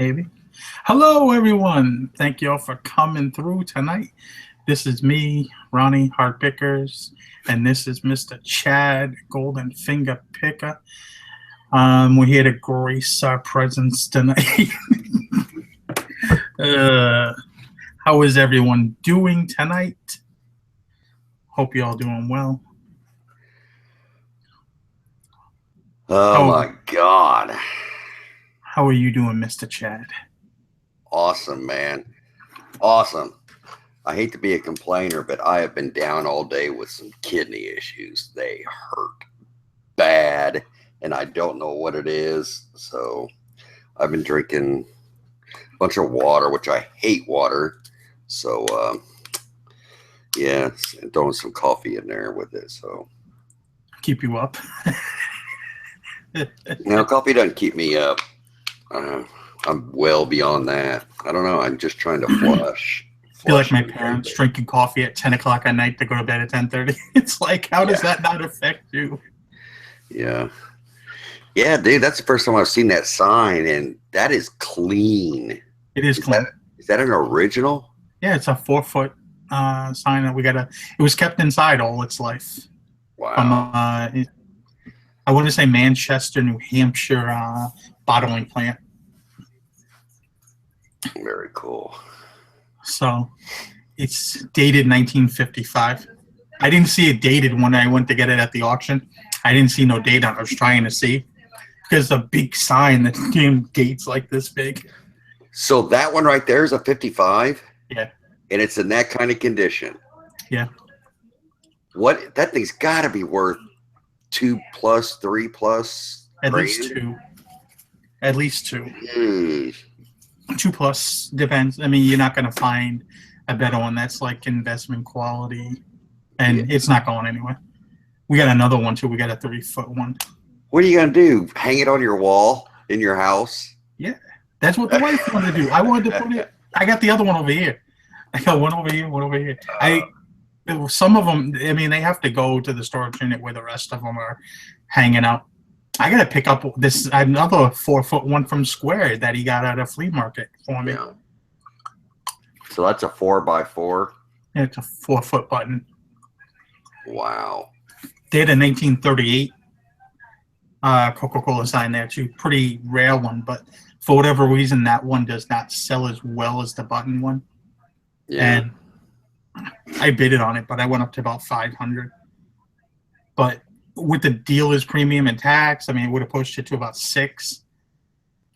Maybe. Hello, everyone. Thank you all for coming through tonight. This is me, Ronnie Hart Pickers, and this is Mr. Chad Golden Finger Picker. We're here to grace our presence tonight. uh, how is everyone doing tonight? Hope you all doing well. Oh my God. How are you doing, Mr. Chad? Awesome, man. Awesome. I hate to be a complainer, but I have been down all day with some kidney issues. They hurt bad, and I don't know what it is. So I've been drinking a bunch of water, which I hate water. So, yeah, and throwing some coffee in there with it. So keep you up. No, coffee doesn't keep me up. I'm well beyond that. I don't know. I'm just trying to flush. I feel like my parents drinking coffee at 10 o'clock at night to go to bed at 10:30. It's like, how does that not affect you? Yeah. Yeah, dude, that's the first time I've seen that sign, and that is clean. It is clean. Is that an original? Yeah, it's a 4-foot sign that it was kept inside all its life. Wow. From, I want to say Manchester, New Hampshire bottling plant. Very cool. So it's dated 1955. I didn't see it dated when I went to get it at the auction. I didn't see no date on it. I was trying to see because a big sign that dates like this big. So that one right there is a 55? Yeah. And it's in that kind of condition? Yeah. What? That thing's got to be worth 2+, 3+. At least two. At least two. Mm. 2+, depends. I mean, you're not going to find a better one that's like investment quality, and it's not going anywhere. We got another one too. We got a 3-foot one. What are you going to do? Hang it on your wall in your house? Yeah, that's what the wife wanted to do. I wanted to put it. I got the other one over here. I got one over here, one over here. Some of them, I mean, they have to go to the storage unit where the rest of them are hanging out. I gotta pick up another 4-foot one from Square that he got at a flea market for me. Yeah. So that's a 4x4. Yeah, it's a 4-foot button. Wow. They had a 1938 Coca-Cola sign there too. Pretty rare one, but for whatever reason, that one does not sell as well as the button one. Yeah. And I bid it on it, but I went up to about 500. But with the dealer's premium and tax, I mean, it would have pushed it to about 6.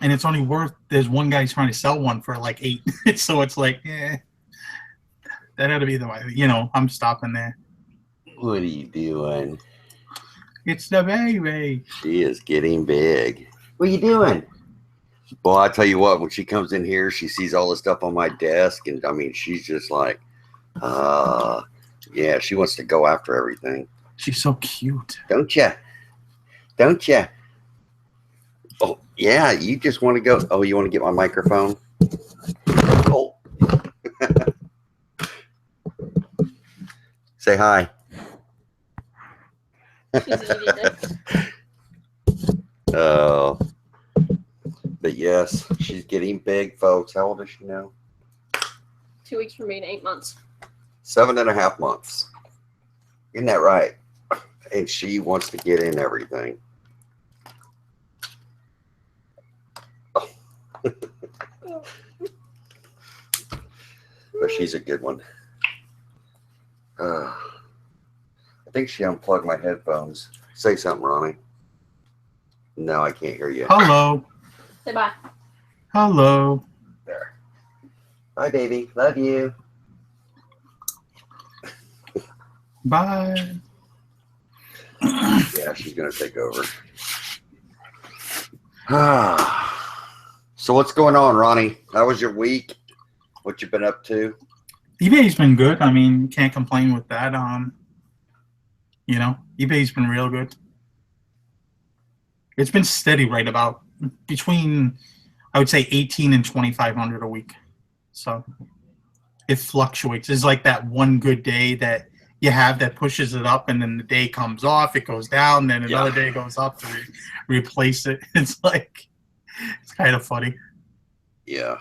And it's only there's one guy trying to sell one for like 8. So it's like, that had to be the way. I'm stopping there. What are you doing? It's the baby. She is getting big. What are you doing? Well, I tell you what, when she comes in here, she sees all the stuff on my desk. And I mean, she's just like, yeah, she wants to go after everything. She's so cute. Don't you? Don't you? Oh, yeah, you just want to go. Oh, you want to get my microphone? Oh. Say hi. Oh. But yes, she's getting big, folks. How old is she now? 2 weeks from being 8 months. 7.5 months. Isn't that right? And she wants to get in everything. Oh. But she's a good one. I think she unplugged my headphones. Say something, Ronnie. No, I can't hear you. Hello. Say bye. Hello. There. Bye, baby. Love you. Bye. Yeah, she's going to take over. So what's going on, Ronnie? How was your week? What you been up to? eBay's been good. I mean, can't complain with that. eBay's been real good. It's been steady right about between, I would say, 18 and 2,500 a week. So it fluctuates. It's like that one good day that you have that pushes it up, and then the day comes off, it goes down, then another day goes up to replace it. It's like, it's kind of funny. Yeah.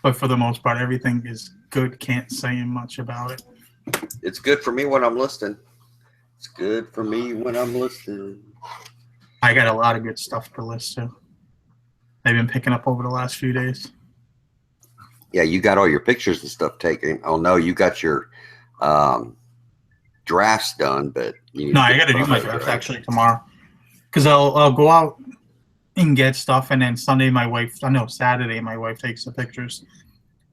But for the most part, everything is good. Can't say much about it. It's good for me when I'm listening. It's good for me when I'm listening. I got a lot of good stuff to list to. I've been picking up over the last few days. Yeah, you got all your pictures and stuff taken. Oh no, you got your drafts done, but you need No, to I get got to do my photos, draft right? actually tomorrow. Because I'll go out and get stuff, and then Saturday my wife takes the pictures.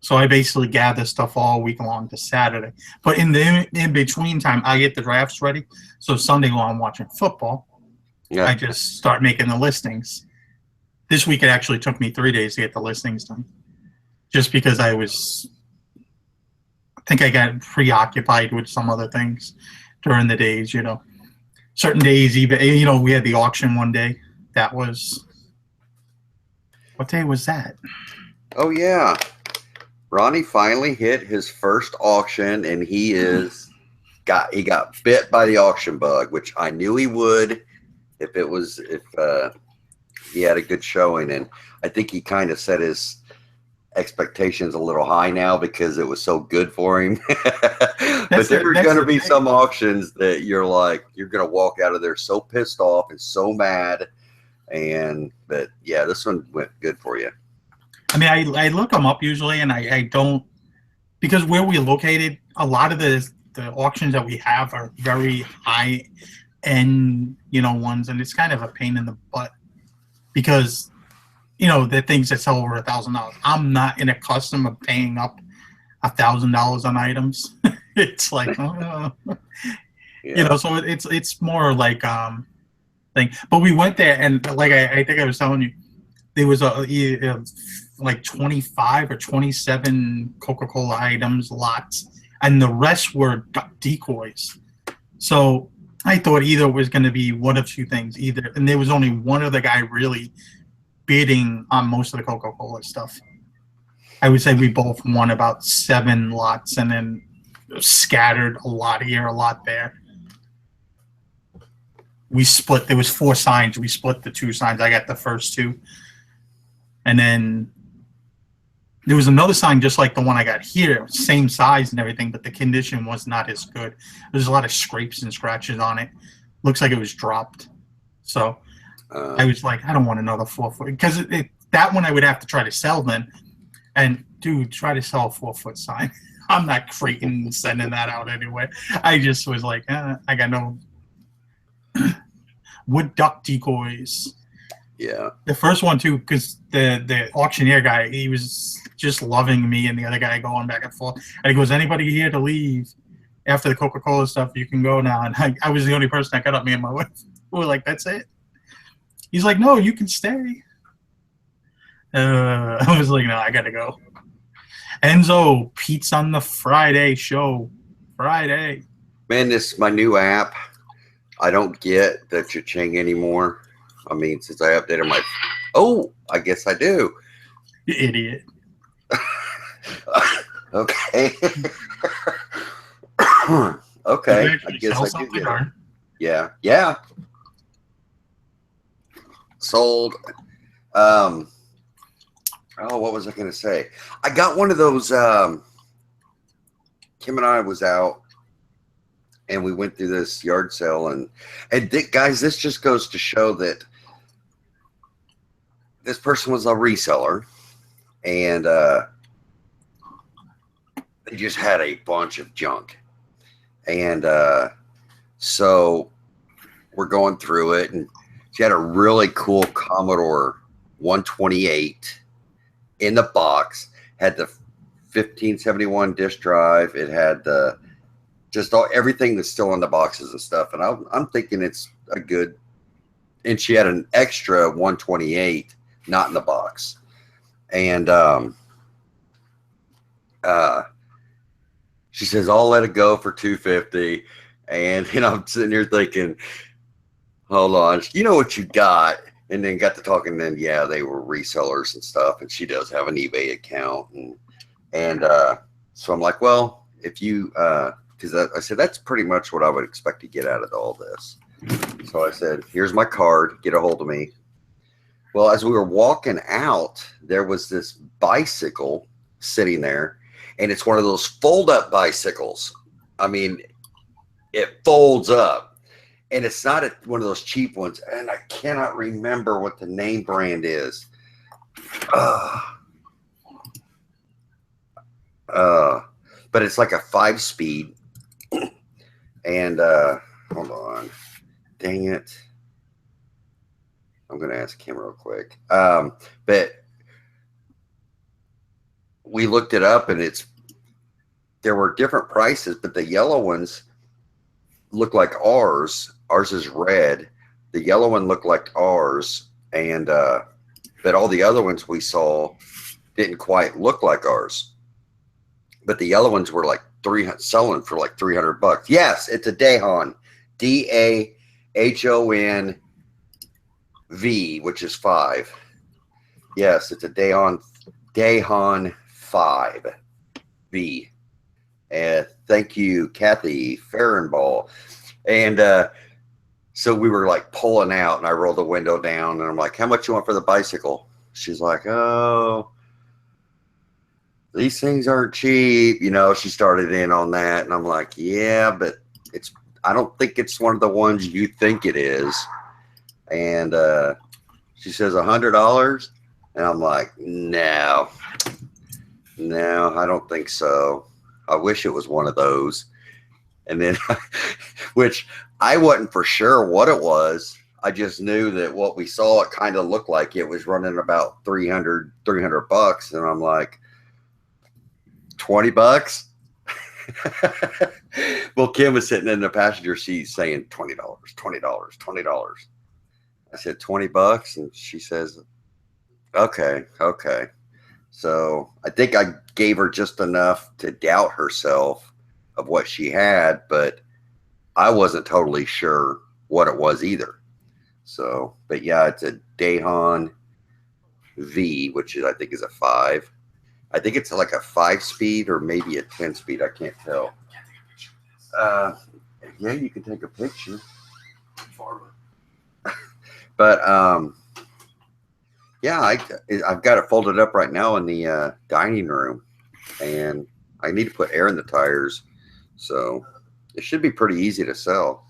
So I basically gather stuff all week long to Saturday. But in the in between time, I get the drafts ready. So Sunday while I'm watching football, Yeah. I just start making the listings. This week it actually took me 3 days to get the listings done, just because I think I got preoccupied with some other things during the days. Certain days, even we had the auction one day. That was what day was that? Oh yeah. Ronnie finally hit his first auction, and he got bit by the auction bug, which I knew he would if he had a good showing. And I think he kind of set his expectations a little high now because it was so good for him. But there are going to be some auctions that you're going to walk out of there so pissed off and so mad. But yeah, this one went good for you. I mean, I look them up usually, and I don't, because where we're located, a lot of the auctions that we have are very high end, ones, and it's kind of a pain in the butt because, the things that sell over $1,000. I'm not in a custom of paying up $1,000 on items. It's like, Yeah. So it's more like thing. But we went there, and like I think I was telling you, there was like 25 or 27 Coca-Cola items, lots, and the rest were duck decoys. So I thought either it was going to be one of two things, and there was only one other guy really bidding on most of the Coca-Cola stuff. I would say we both won about 7 lots, and then scattered a lot here, a lot there. We split. There was 4 signs. We split the 2 signs. I got the first 2. And then there was another sign just like the one I got here, same size and everything, but the condition was not as good. There's a lot of scrapes and scratches on it. Looks like it was dropped. So I was like, I don't want another 4-foot, because that one I would have to try to sell then. And dude, try to sell a 4-foot sign. I'm not freaking sending that out anyway. I just was like, I got no wood duck decoys. Yeah. The first one too, because the auctioneer guy, he was just loving me and the other guy going back and forth. And he goes, anybody here to leave after the Coca-Cola stuff, you can go now. And I was the only person that got up. Me and my wife we were like, that's it. He's like, no, you can stay. I was like, no, I gotta go. Enzo, Pete's on the Friday show. Friday. Man, this is my new app. I don't get the cha-ching anymore. I mean, since I updated my... Oh, I guess I do. You idiot. Okay. Okay. I guess I do get it. Yeah. Yeah. Sold. Oh, what was I going to say? I got one of those... Kim and I was out, and we went through this yard sale, and guys, this just goes to show that this person was a reseller, and they just had a bunch of junk. And so we're going through it, and she had a really cool Commodore 128 in the box, had the 1571 disk drive. It had everything that's still in the boxes and stuff. And I'm thinking it's a good, and she had an extra 128 not in the box. And she says, I'll let it go for $250. And I'm sitting here thinking, hold on, you know what you got. And then got to talking, and then yeah, they were resellers and stuff, and she does have an eBay account, and so I'm like, well, if you because I said that's pretty much what I would expect to get out of all this. So I said, here's my card, get a hold of me. Well, as we were walking out, there was this bicycle sitting there, and it's one of those fold-up bicycles. I mean, it folds up, and it's not one of those cheap ones. And I cannot remember what the name brand is. But it's like a 5-speed. And hold on, dang it. I'm going to ask him real quick. But we looked it up, and there were different prices, but the yellow ones look like ours. Ours is red. The yellow one looked like ours, and but all the other ones we saw didn't quite look like ours. But the yellow ones were like selling for like $300. Yes, it's a Dahon, Dahon V, which is 5. Yes, it's a Dahon 5 V. And thank you, Kathy Farrenball. And so we were like pulling out, and I rolled the window down, and I'm like, how much you want for the bicycle? She's like, oh, these things aren't cheap. You know, she started in on that, and I'm like, yeah, but I don't think it's one of the ones you think it is. And she says $100, and I'm like, no, I don't think so. I wish it was one of those. And then, which I wasn't for sure what it was. I just knew that what we saw, it kind of looked like it was running about $300. And I'm like, $20? Well, Kim was sitting in the passenger seat saying $20. I said $20, and she says, okay. So I think I gave her just enough to doubt herself of what she had, but I wasn't totally sure what it was either. So, but yeah, it's a Dahon V, which I think is a 5. I think it's like a 5-speed or maybe a 10-speed. I can't tell. Yeah, you can take a picture. But yeah, I've got it folded up right now in the dining room, and I need to put air in the tires, so it should be pretty easy to sell.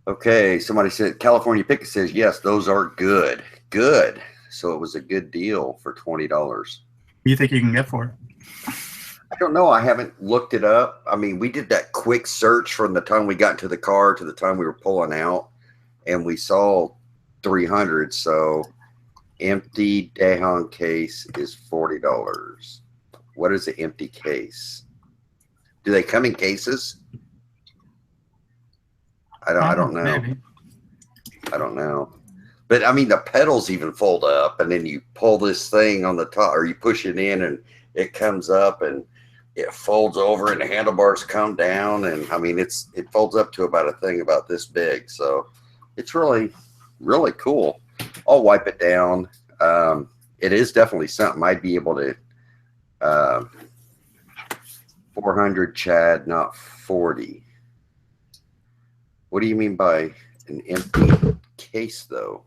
Okay, somebody said California Picket says yes, those are good. Good. So it was a good deal for $20. What do you think you can get for it? I don't know. I haven't looked it up. I mean, we did that quick search from the time we got into the car to the time we were pulling out, and we saw 300. So empty Dahon case is $40. What is an empty case? Do they come in cases? I don't know. Maybe. I don't know. But I mean, the pedals even fold up, and then you pull this thing on the top, or you push it in, and it comes up, and it folds over, and the handlebars come down, and I mean, it folds up to about a thing about this big. So it's really, really cool. I'll wipe it down. It is definitely something I'd be able to. 400 Chad, not 40. What do you mean by an empty case, though?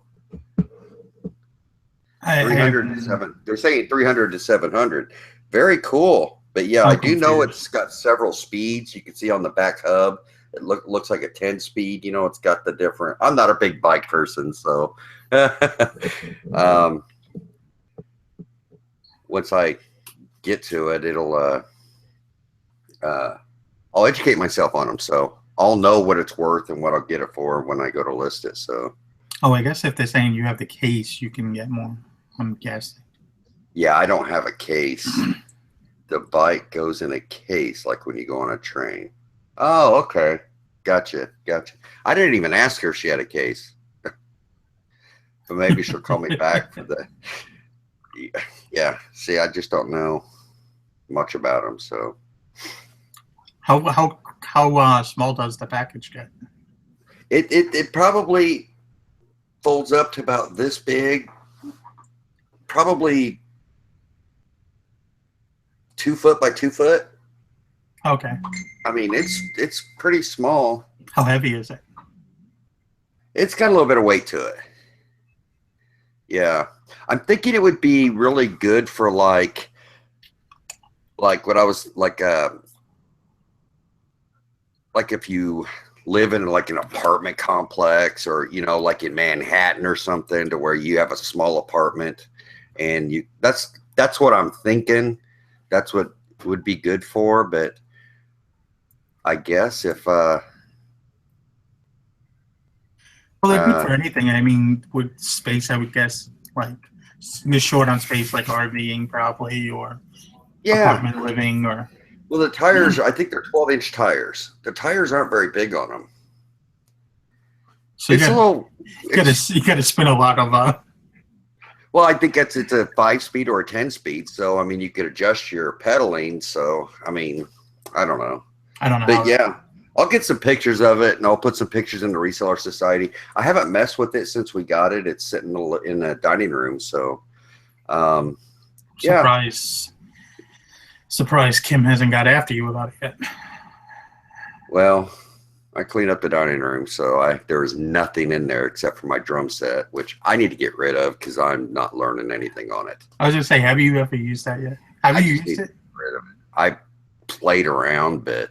300 to 7. They're saying 300 to 700. Very cool. But yeah, I do know it's got several speeds. You can see on the back hub, it looks like a 10-speed. You know, it's got the different. I'm not a big bike person, so once I get to it, it'll I'll educate myself on them, so I'll know what it's worth and what I'll get it for when I go to list it. So, oh, I guess if they're saying you have the case, you can get more. I'm guessing. Yeah, I don't have a case. The bike goes in a case, like when you go on a train. Oh, okay, gotcha. I didn't even ask her if she had a case, but maybe she'll call me back for the. Yeah, see, I just don't know much about them, so. How small does the package get? It probably folds up to about this big, probably 2 foot by 2 foot. Okay. I mean, it's pretty small. How heavy is it? It's got a little bit of weight to it. Yeah. I'm thinking it would be really good for like what I was like if you live in like an apartment complex or, you know, like in Manhattan or something to where you have a small apartment and that's what I'm thinking. That's what would be good for. But I guess if, Well, they're good for anything. I mean, with space, I would guess, like, you're short on space, like RVing probably, or yeah. apartment living, or. Well, the tires, I think they're 12-inch tires. The tires aren't very big on them. So It's a little. you gotta spin a lot of. Well, I think it's a 5-speed or a 10-speed. So, I mean, you could adjust your pedaling. So, I mean, I don't know. I don't know. But yeah, I'll get some pictures of it and I'll put some pictures in the Reseller Society. I haven't messed with it since we got it. It's sitting in the dining room. So, yeah. Surprise Kim hasn't got after you about it yet. Well, I cleaned up the dining room, so there was nothing in there except for my drum set, which I need to get rid of because I'm not learning anything on it. I was gonna say, have you ever used that yet? Have you used it? Rid of it. I played around, but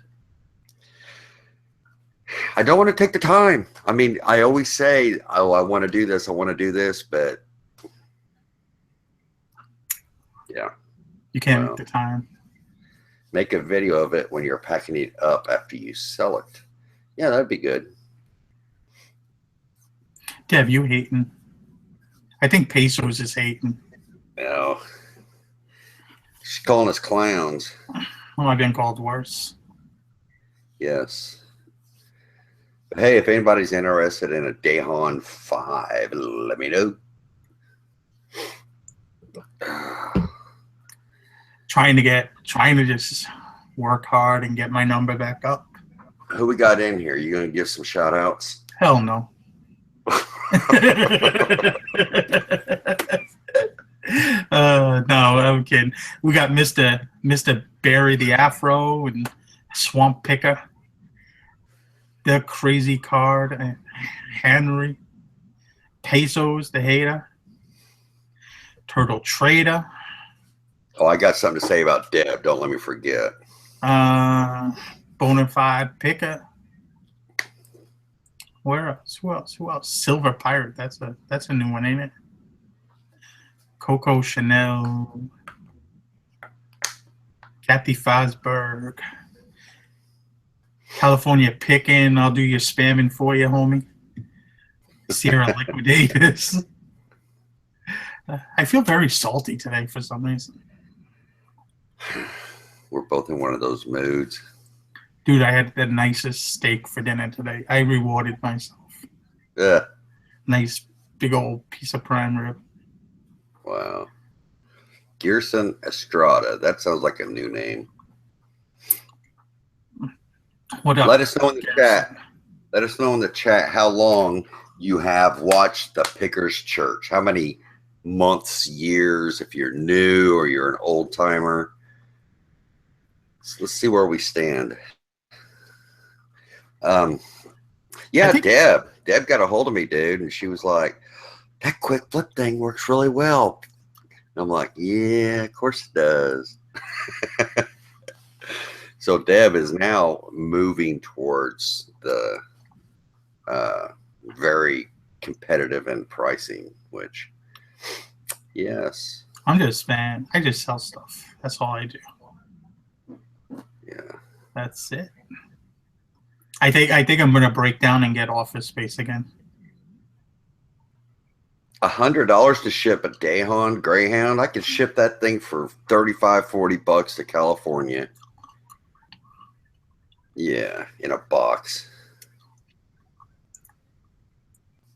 I don't want to take the time. I mean, I always say, "Oh, I want to do this. I want to do this," but yeah, you can't make the time. Make a video of it when you're packing it up after you sell it. Yeah, that'd be good. Dev, you hating? I think Pesos is hating. No, she's calling us clowns. Well, I've been called worse. Yes. But hey, if anybody's interested in a Dayhan 5, let me know. Trying to just work hard and get my number back up. Who we got in here? You gonna give some shout outs? Hell no. No, I'm kidding. We got Mr. Barry the Afro and Swamp Picker. The Crazy Card, Henry, Pesos the Hater, Turtle Trader. Oh, I got something to say about Deb. Don't let me forget. Bonafide Picker. Where else? Who else? Silver Pirate. That's a new one, ain't it? Coco Chanel. Kathy Fosberg. California Pickin'. I'll do your spamming for you, homie. Sierra Liquidators. I feel very salty today for some reason. We're both in one of those moods. Dude, I had the nicest steak for dinner today. I rewarded myself. Yeah. Nice big old piece of prime rib. Wow. Gerson Estrada. That sounds like a new name. What up? Let us know in the chat. Let us know in the chat how long you have watched the Pickers Church. How many months, years, if you're new or you're an old timer. So let's see where we stand. Yeah, Deb got a hold of me, dude, and she was like, that quick flip thing works really well. And I'm like, yeah, of course it does. So Deb is now moving towards the very competitive in pricing, which, yes. I'm just, man, I just sell stuff. That's all I do. Yeah. That's it. I think I'm gonna break down and get Office Space again. $100 to ship a Dayhan Greyhound. I could ship that thing for $35-40 to California. Yeah, in a box.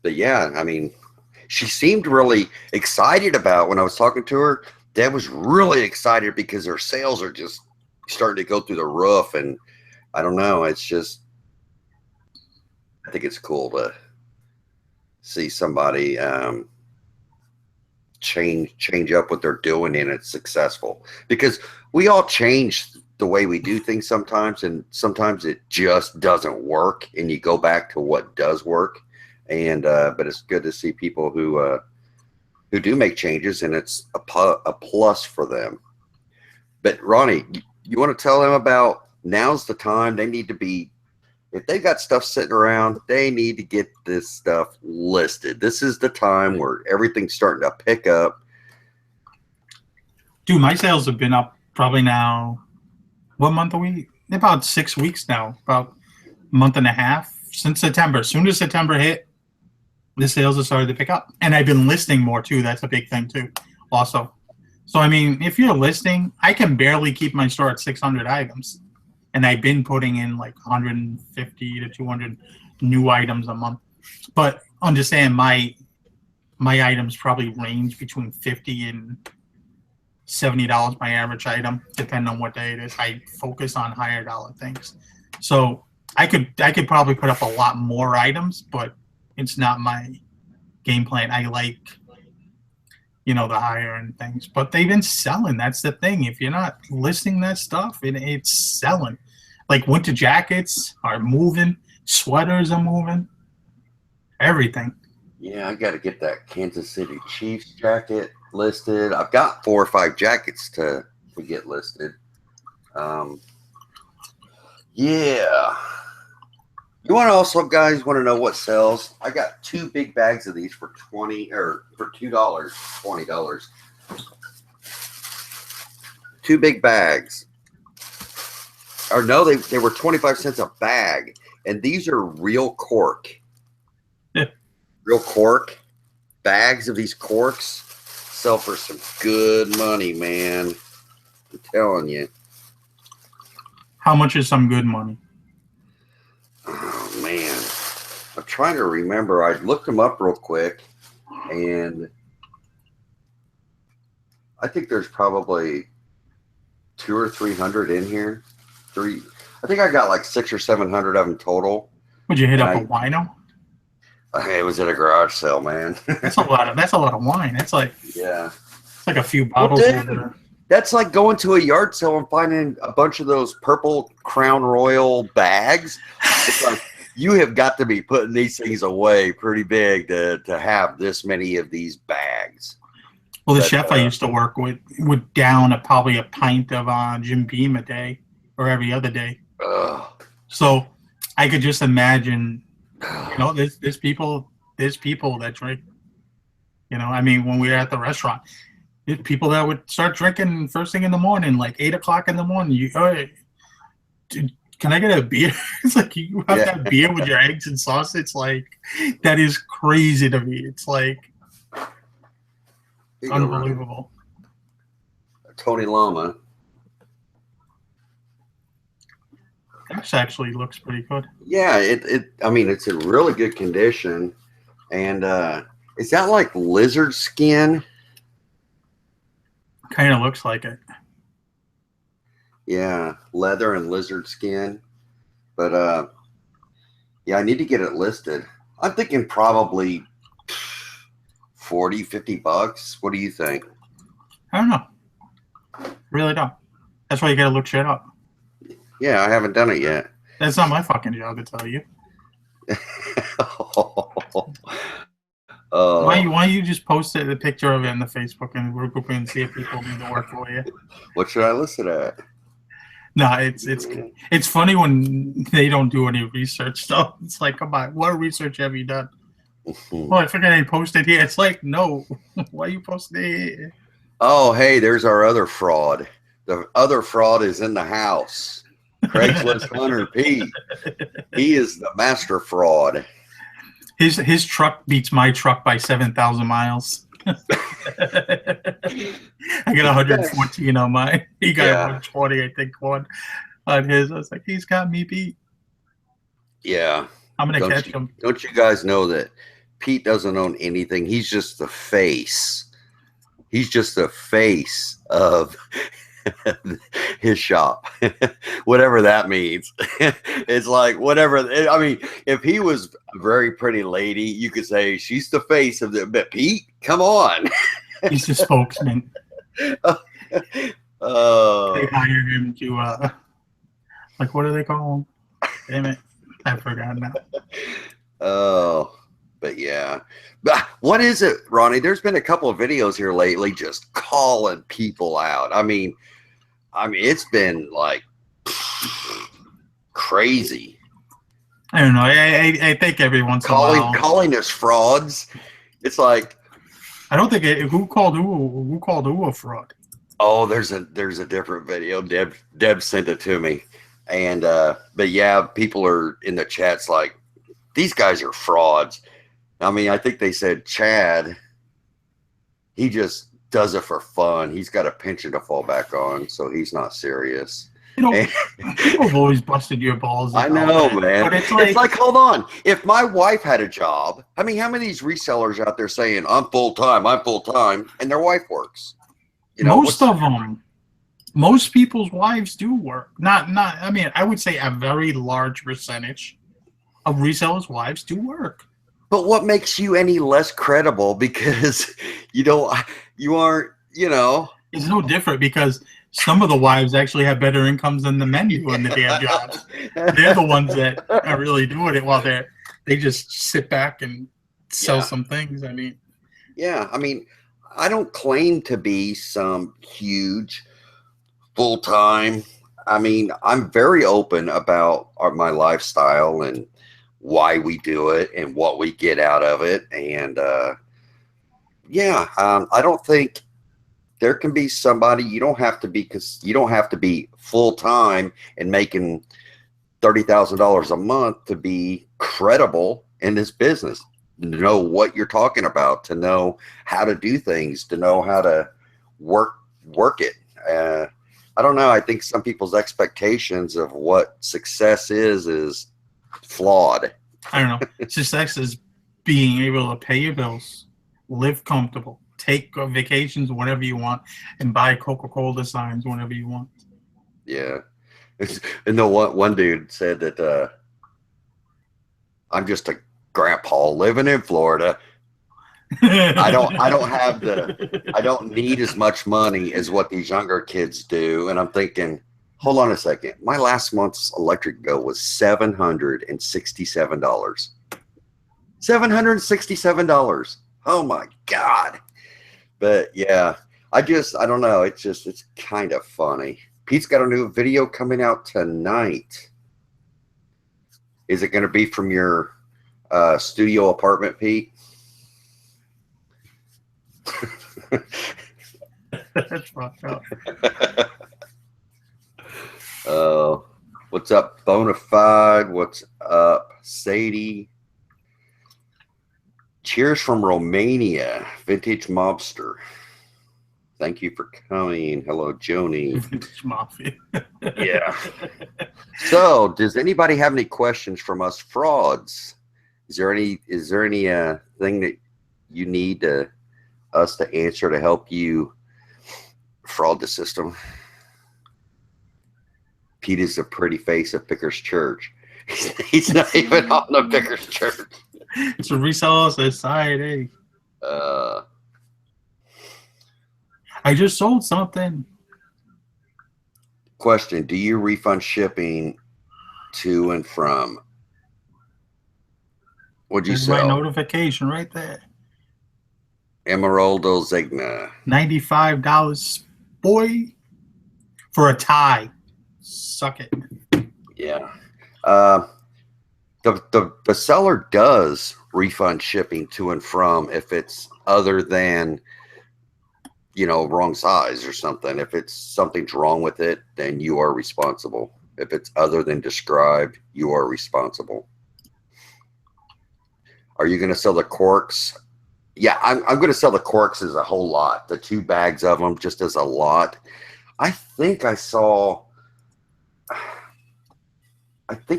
But yeah, I mean, she seemed really excited about when I was talking to her. Deb was really excited because her sales are just starting to go through the roof, and I don't know. It's just, I think it's cool to see somebody change up what they're doing and it's successful, because we all change the way we do things sometimes, and sometimes it just doesn't work and you go back to what does work. And but it's good to see people who do make changes, and it's a plus for them. But Ronnie, you want to tell them about now's the time they need to be, if they got stuff sitting around, they need to get this stuff listed. This is the time where everything's starting to pick up. Dude, my sales have been up probably now, what month are we? About 6 weeks now, about a month and a half since September. As soon as September hit, the sales have started to pick up. And I've been listing more too. That's a big thing too, also. So, I mean, if you're listing, I can barely keep my store at 600 items. And I've been putting in like 150 to 200 new items a month. But understand my items probably range between $50 and $70 my average item, depending on what day it is. I focus on higher dollar things. So I could probably put up a lot more items, but it's not my game plan. I like, the higher end things. But they've been selling. That's the thing. If you're not listing that stuff, it's selling. Like winter jackets are moving, sweaters are moving, everything. Yeah, I got to get that Kansas City Chiefs jacket listed. I've got 4 or 5 jackets to get listed. Yeah. You want to also, guys, want to know what sells? I got 2 big bags of these for $20 or for $20. 2 big bags. Or no, they were 25 cents a bag, and these are real cork. Yeah. Real cork bags of these corks sell for some good money, man. I'm telling you. How much is some good money? Oh man, I'm trying to remember. I looked them up real quick, and I think there's probably 200 or 300 in here. I think I got like 600 or 700 of them total. Would you hit up a wino? It was at a garage sale, man. That's a lot of wine. That's like, yeah, it's like a few bottles. Well, that's like going to a yard sale and finding a bunch of those purple Crown Royal bags. It's like you have got to be putting these things away pretty big to have this many of these bags. Well, the chef I used to work with would down probably a pint of Jim Beam a day or every other day. So I could just imagine, there's people that drink. I mean, when we were at the restaurant, there's people that would start drinking first thing in the morning, like 8 o'clock in the morning. Dude, can I get a beer? It's like you have to have beer with your eggs and sauce. It's like, that is crazy to me. It's like unbelievable. Tony Lama. This actually looks pretty good. Yeah, I mean, it's in really good condition. And is that like lizard skin? Kind of looks like it. Yeah, leather and lizard skin. But yeah, I need to get it listed. I'm thinking probably $40-$50. What do you think? I don't know. Really don't. That's why you gotta look shit up. Yeah, I haven't done it yet. That's not my fucking job to tell you. Why don't you just post the picture of it in the Facebook and group and see if people do the work for you? What should I list it at? No, it's funny when they don't do any research stuff. It's like, come on, what research have you done? Well, I figured I posted here. It's like, no, why are you posting it here? Oh, hey, there's our other fraud. The other fraud is in the house. Craigslist Hunter Pete. He is the master fraud. His truck beats my truck by 7,000 miles. I got 114 on mine. He got 120, I think, one on his. I was like, he's got me beat. Yeah. I'm going to catch him. Don't you guys know that Pete doesn't own anything? He's just the face. He's just the face of his shop. Whatever that means. It's like whatever. I mean, if he was a very pretty lady, you could say she's the face of the, but Pete, come on. He's the spokesman. They hired him to like, what do they call him? Damn it, I forgot now. Oh, But yeah, but what is it, Ronnie? There's been a couple of videos here lately just calling people out. I mean, it's been like crazy. I don't know. I think every once in a while. Calling us frauds. It's like, I don't think who called who a fraud. oh, there's a different video. Deb sent it to me, and but yeah, people are in the chats like, these guys are frauds. I mean, I think they said Chad, he just does it for fun. He's got a pension to fall back on, so he's not serious. You know, people have always busted your balls. I know, man. But it's like, hold on. If my wife had a job, I mean, how many of these resellers out there saying, I'm full time, and their wife works? You know, most of them, most people's wives do work. Not. I mean, I would say a very large percentage of resellers' wives do work. But what makes you any less credible? Because you aren't, you know. It's no different because some of the wives actually have better incomes than the men doing the damn jobs. They're the ones that are really doing it while they just sit back and sell some things. I mean. Yeah, I mean, I don't claim to be some huge full-time. I mean, I'm very open about my lifestyle and why we do it and what we get out of it. And I don't think there can be somebody, you don't have to be full-time and making $30,000 a month to be credible in this business, to know what you're talking about, to know how to do things, to know how to work it. I don't know. I think some people's expectations of what success is flawed. I don't know. Success is being able to pay your bills, live comfortable, take vacations whenever you want, and buy Coca-Cola signs whenever you want. Yeah. And the one dude said that I'm just a grandpa living in Florida. I don't need as much money as what these younger kids do. And I'm thinking, hold on a second. My last month's electric bill was $767. $767. Oh my God. But yeah, I don't know. It's kind of funny. Pete's got a new video coming out tonight. Is it going to be from your studio apartment, Pete? That's fucked up. What's up, Bonafide? What's up, Sadie? Cheers from Romania, Vintage Mobster. Thank you for coming. Hello, Joni. Vintage Mafia. Yeah. So, does anybody have any questions from us frauds? Is there any thing that you need us to answer to help you fraud the system? Pete is the pretty face of Pickers Church. He's not even on the Pickers Church. It's a reseller society. I just sold something. Question: do you refund shipping to and from? What'd you There's sell? my notification right there. Emeraldo Zegna. $95, boy, for a tie. Suck it. Yeah. The seller does refund shipping to and from if it's other than, wrong size or something. If it's something's wrong with it, then you are responsible. If it's other than described, you are responsible. Are you going to sell the corks? Yeah, I'm going to sell the corks as a whole lot. The 2 bags of them just as a lot. I think I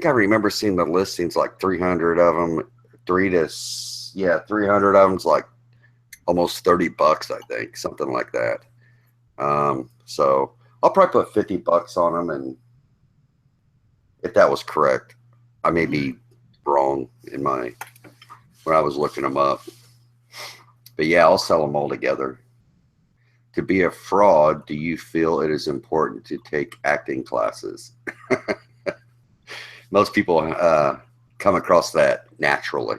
remember seeing the listings like 300 of them, 300 of them's like almost $30, I think, something like that. So I'll probably put $50 on them, and if that was correct, I may be wrong when I was looking them up. But yeah, I'll sell them all together. To be a fraud, do you feel it is important to take acting classes? Most people come across that naturally.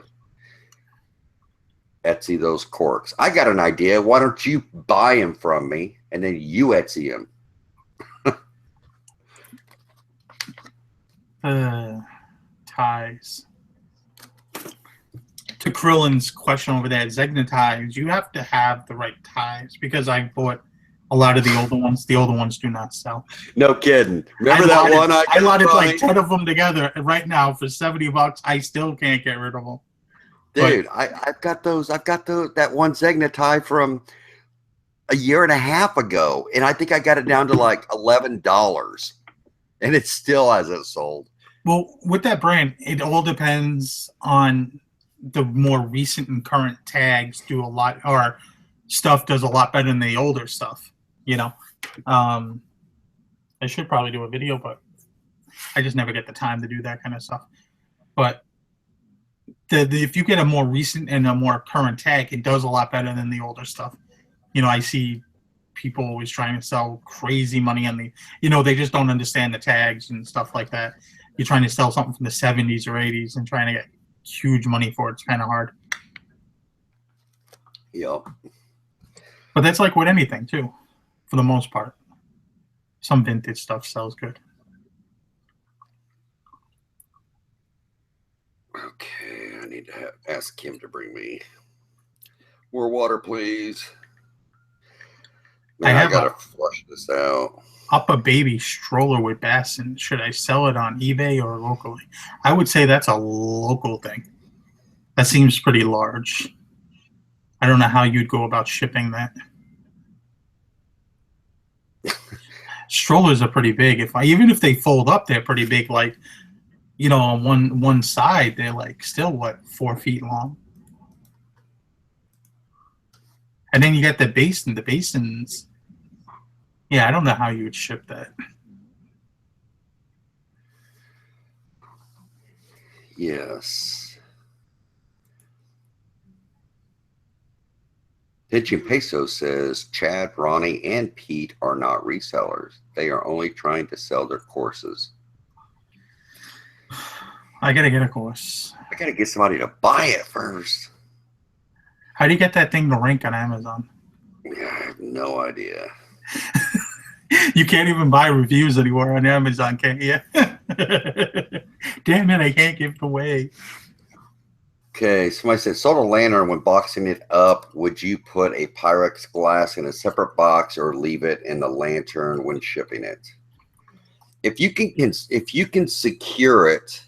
Etsy those corks. I got an idea. Why don't you buy them from me and then you Etsy them? Ties. To Krillin's question over there, Zegna ties, you have to have the right ties because I bought a lot of the older ones. The older ones do not sell. No kidding. Remember that one? I lotted like 10 of them together right now for $70. I still can't get rid of them. Dude, I've got those. I've got that one Zegna tie from a year and a half ago, and I think I got it down to like $11, and it still hasn't sold. Well, with that brand, it all depends on the more recent and current tags do a lot, or stuff does a lot better than the older stuff. You know, I should probably do a video, but I just never get the time to do that kind of stuff. But if you get a more recent and a more current tag, it does a lot better than the older stuff. You know, I see people always trying to sell crazy money on the, you know, they just don't understand the tags and stuff like that. You're trying to sell something from the 70s or 80s and trying to get huge money for it. It's kind of hard. Yep. But that's like with anything too, for the most part. Some vintage stuff sells good. Okay, I need to ask him to bring me more water, please. Man, I gotta flush this out. Up a baby stroller with Bassin. Should I sell it on eBay or locally? I would say that's a local thing. That seems pretty large. I don't know how you'd go about shipping that. Strollers are pretty big. Even if they fold up, they're pretty big. Like, you know, on one side, they're like still what, 4 feet long. And then you got the basin. The basins. Yeah, I don't know how you would ship that. Yes. Pigeon Peso says Chad, Ronnie, and Pete are not resellers. They are only trying to sell their courses. I gotta get a course. I gotta get somebody to buy it first. How do you get that thing to rank on Amazon? I have no idea. You can't even buy reviews anymore on Amazon, can't you? Damn it, I can't give it away. Okay, somebody said, sold a lantern. When boxing it up, would you put a Pyrex glass in a separate box or leave it in the lantern when shipping it? If you can secure it,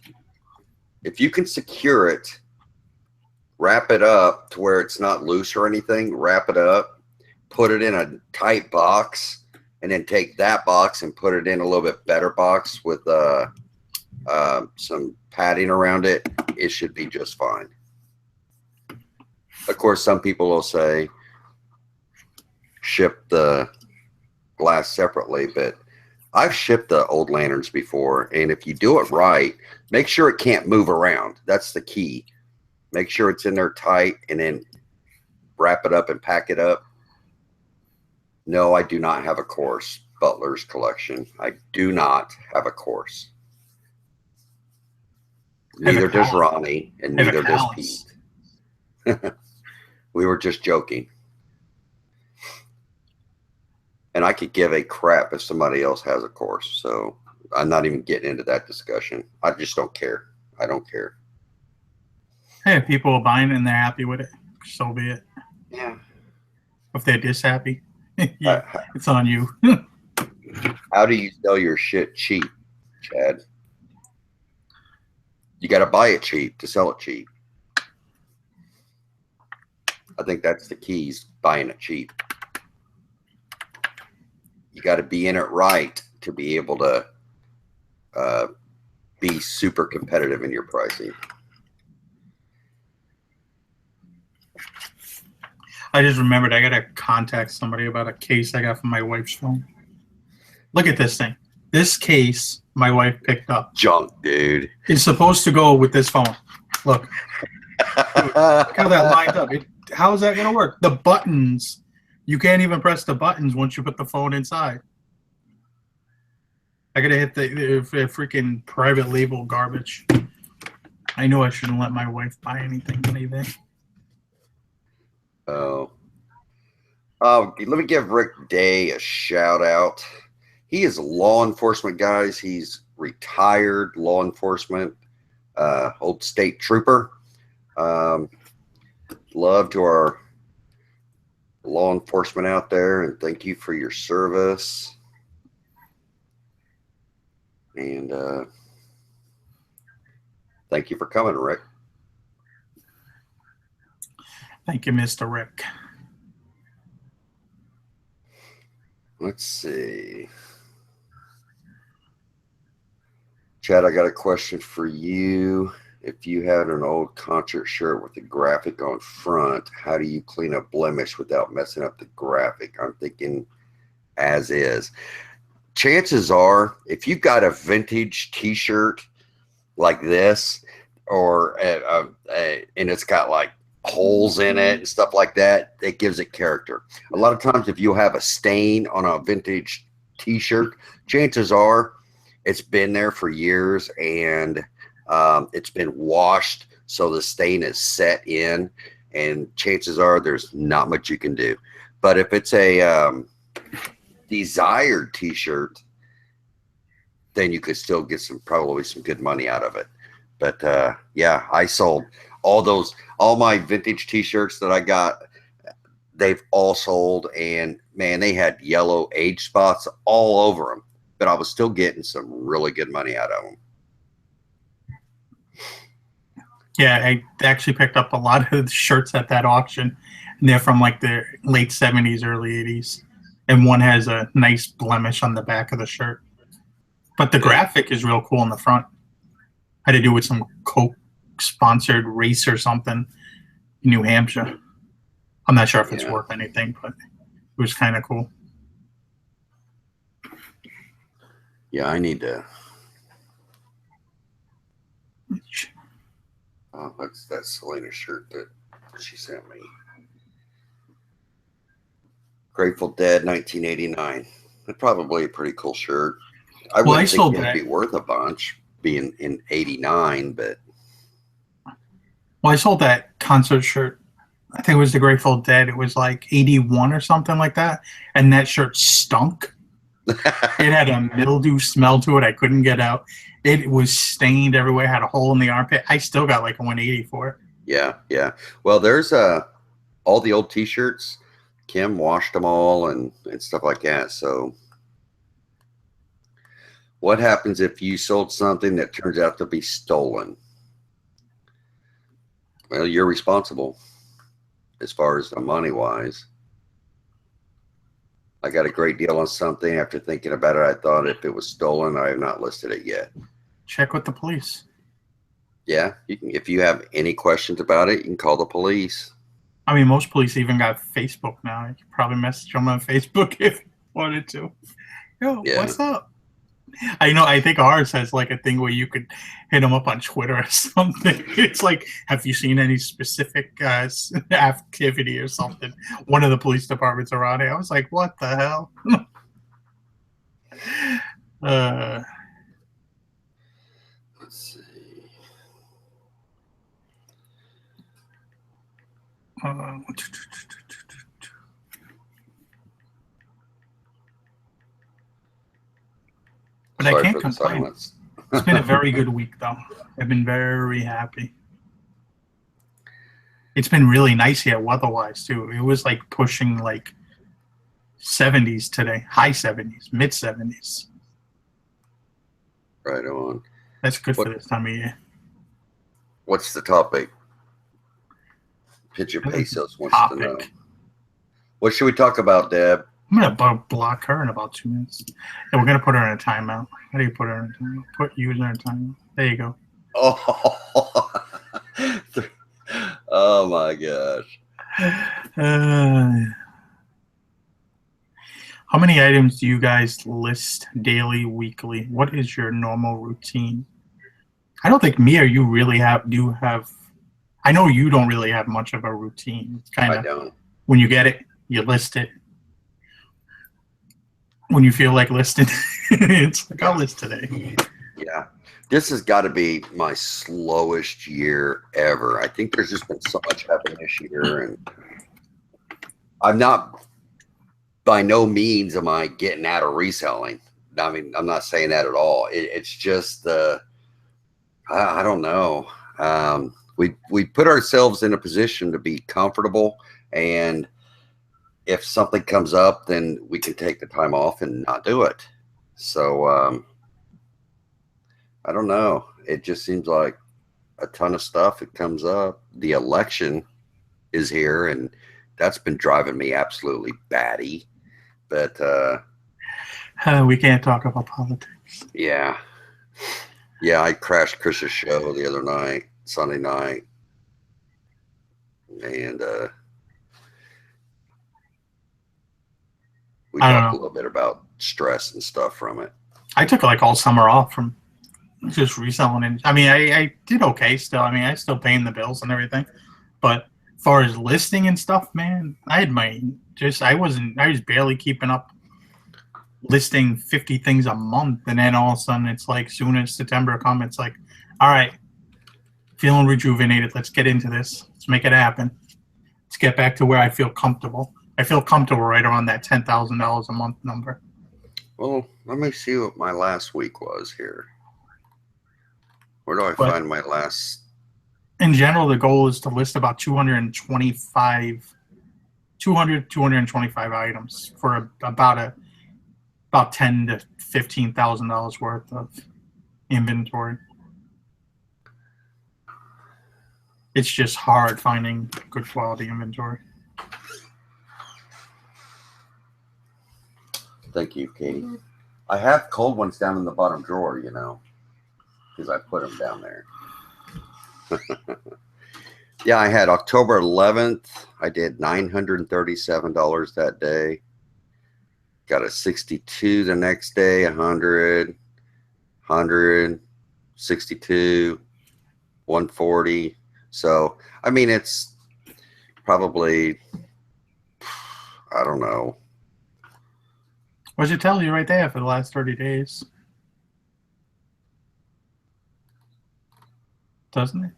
wrap it up to where it's not loose or anything, wrap it up, put it in a tight box, and then take that box and put it in a little bit better box with some padding around it, it should be just fine. Of course, some people will say ship the glass separately, but I've shipped the old lanterns before, and if you do it right, make sure it can't move around. That's the key. Make sure it's in there tight, and then wrap it up and pack it up. No, I do not have a course. Butler's collection. I do not have a course. Neither does Ronnie, and neither does Pete. We were just joking. And I could give a crap if somebody else has a course. So I'm not even getting into that discussion. I just don't care. I don't care. Hey, if people are buying it and they're happy with it, so be it. Yeah. If they're dishappy, yeah, it's on you. How do you sell your shit cheap, Chad? You got to buy it cheap to sell it cheap. I think that's the key, is buying it cheap. You got to be in it right to be able to be super competitive in your pricing. I just remembered I got to contact somebody about a case I got from my wife's phone. Look at this thing. This case my wife picked up. Junk, dude. It's supposed to go with this phone. Look. Dude, look how that lined up. How is that going to work? The buttons, you can't even press the buttons once you put the phone inside. I got to hit the freaking private label garbage. I know I shouldn't let my wife buy anything on eBay. Let me give Rick Day a shout out. He is a law enforcement, guys. He's retired law enforcement, old state trooper. Love to our law enforcement out there, and thank you for your service. And thank you for coming, Rick. Thank you, Mr. Rick. Let's see. Chad, I got a question for you. If you had an old concert shirt with a graphic on front, how do you clean a blemish without messing up the graphic? I'm thinking as is. Chances are, if you've got a vintage t-shirt like this, or and it's got like holes in it and stuff like that, it gives it character. A lot of times if you have a stain on a vintage t-shirt, chances are it's been there for years and it's been washed, so the stain is set in, and chances are there's not much you can do. But if it's a desired t-shirt, then you could still get probably some good money out of it. But yeah, I sold all my vintage t-shirts that I got. They've all sold, and man, they had yellow age spots all over them, but I was still getting some really good money out of them. Yeah, I actually picked up a lot of the shirts at that auction, and they're from like the late 70s, early 80s. And one has a nice blemish on the back of the shirt. But the graphic is real cool in the front. Had to do with some Coke-sponsored race or something in New Hampshire. I'm not sure if it's worth anything, but it was kind of cool. Yeah, I need to. Oh, that's that Selena shirt that she sent me. Grateful Dead, 1989. It's probably a pretty cool shirt. I wouldn't think it'd be worth a bunch being in 89, but. Well, I sold that concert shirt. I think it was the Grateful Dead. It was like 81 or something like that. And that shirt stunk. It had a mildew smell to it I couldn't get out. It was stained everywhere, had a hole in the armpit. I still got like a 180 for it. Yeah, yeah. Well, there's all the old t-shirts. Kim washed them all and stuff like that. So what happens if you sold something that turns out to be stolen? Well, you're responsible as far as the money wise. I got a great deal on something. After thinking about it, I thought if it was stolen, I have not listed it yet. Check with the police. Yeah, you can. If you have any questions about it, you can call the police. I mean, most police even got Facebook now. You could probably message them on Facebook if you wanted to. Yo, what's up? I think ours has like a thing where you could hit them up on Twitter or something. It's like, have you seen any specific activity or something? One of the police departments around here. I was like, what the hell? Let's see. But I can't complain. It's been a very good week, though. I've been very happy. It's been really nice here weather-wise, too. It was like pushing like 70s today, high 70s, mid 70s. Right on. That's good for this time of year. What's the topic? Pitcher Pesos wants to know. What should we talk about, Deb? I'm going to block her in about 2 minutes. And we're going to put her in a timeout. How do you put her in a timeout? Put user in a timeout. There you go. Oh, oh my gosh. How many items do you guys list daily, weekly? What is your normal routine? I don't think me or you really do have. I know you don't really have much of a routine. It's kind of, I don't. When you get it, you list it. When you feel like listing, it's like, I'll list today. Yeah. This has got to be my slowest year ever. I think there's just been so much happening this year, and I'm not, by no means am I getting out of reselling. I mean, I'm not saying that at all. It's just I don't know. We put ourselves in a position to be comfortable, and if something comes up, then we can take the time off and not do it. So I don't know. It just seems like a ton of stuff that comes up. The election is here, and that's been driving me absolutely batty. But We can't talk about politics. yeah, I crashed Chris's show the other night, Sunday night, and we I don't talked a know. little bit about stress and stuff from it. I took like all summer off from just reselling, and I mean, I did okay still. I mean, I still paying the bills and everything, but as far as listing and stuff, man, I was barely keeping up, listing 50 things a month, and then all of a sudden it's like, soon as September comes, it's like, all right, feeling rejuvenated, let's get into this, let's make it happen, let's get back to where I feel comfortable. I feel comfortable right around that $10,000 a month number. Well, let me see what my last week was here. Where do I But find my last? in general, the goal is to list about 225 items for about $10,000 to $15,000 worth of inventory. It's just hard finding good quality inventory. Thank you, Katie. I have cold ones down in the bottom drawer, you know, because I put them down there. Yeah, I had October 11th. I did $937 that day. Got a 62 the next day, 100, 62, 140. So, I mean, it's probably, I don't know. What should tell you right there for the last 30 days? Doesn't it?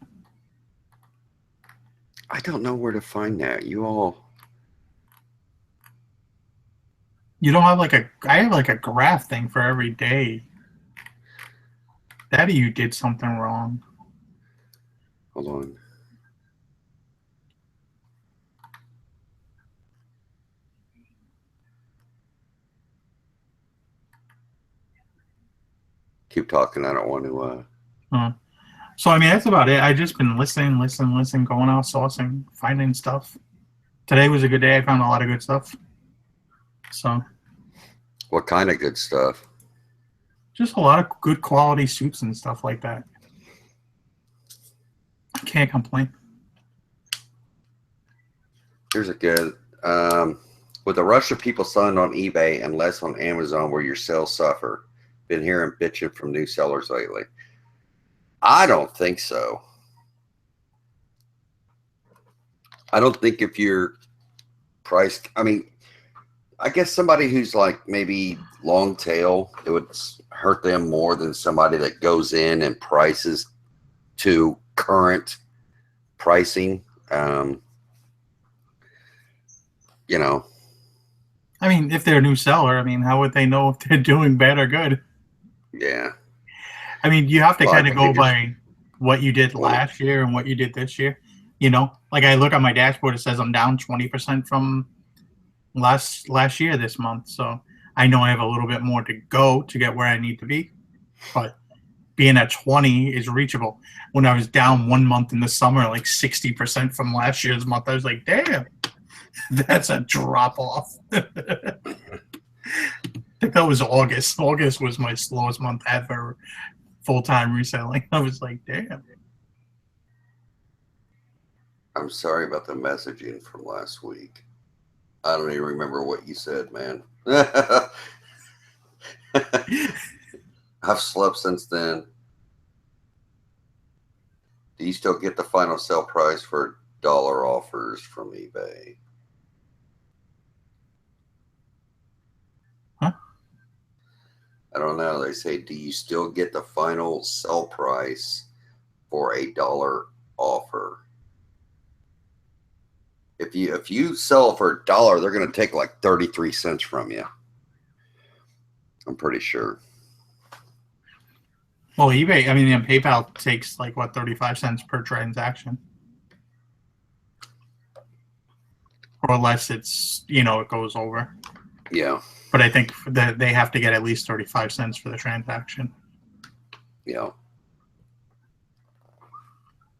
I don't know where to find that. You all. You don't have I have like a graph thing for every day. That you did something wrong. Hold on. Keep talking. I don't want to. So, I mean, that's about it. I just been listening, going out, sourcing, finding stuff. Today was a good day. I found a lot of good stuff. So, What kind of good stuff? just a lot of good quality suits and stuff like that. I can't complain. Here's a good. With the rush of people selling on eBay and less on Amazon where your sales suffer, been hearing bitching from new sellers lately. I don't think so. I don't think if you're priced, I mean, I guess somebody who's like maybe long tail, it would hurt them more than somebody that goes in and prices to current pricing. You know, I mean, if they're a new seller, I mean, how would they know if they're doing bad or good? yeah. I mean, you have to Well, I kind of think go it just- by what you did last year and what you did this year. You know, like I look at my dashboard, it says I'm down 20% from last year this month. So I know I have a little bit more to go to get where I need to be. But being at 20 is reachable. When I was down 1 month in the summer, like 60% from last year's month, I was like, damn, that's a drop off. I think that was August. August was my slowest month ever full-time reselling. I was like, damn. I'm sorry about the messaging from last week. I don't even remember what you said, man. I've slept since then. Do you still get the final sale price for dollar offers from eBay? Huh? I don't know. They say, do you still get the final sell price for $1 offer? if you sell for $1, they're going to take like 33 cents from you. I'm pretty sure. Well, eBay, I mean, and PayPal takes like what, 35 cents per transaction, or less. It's it goes over. Yeah. But I think that they have to get at least 35 cents for the transaction. Yeah.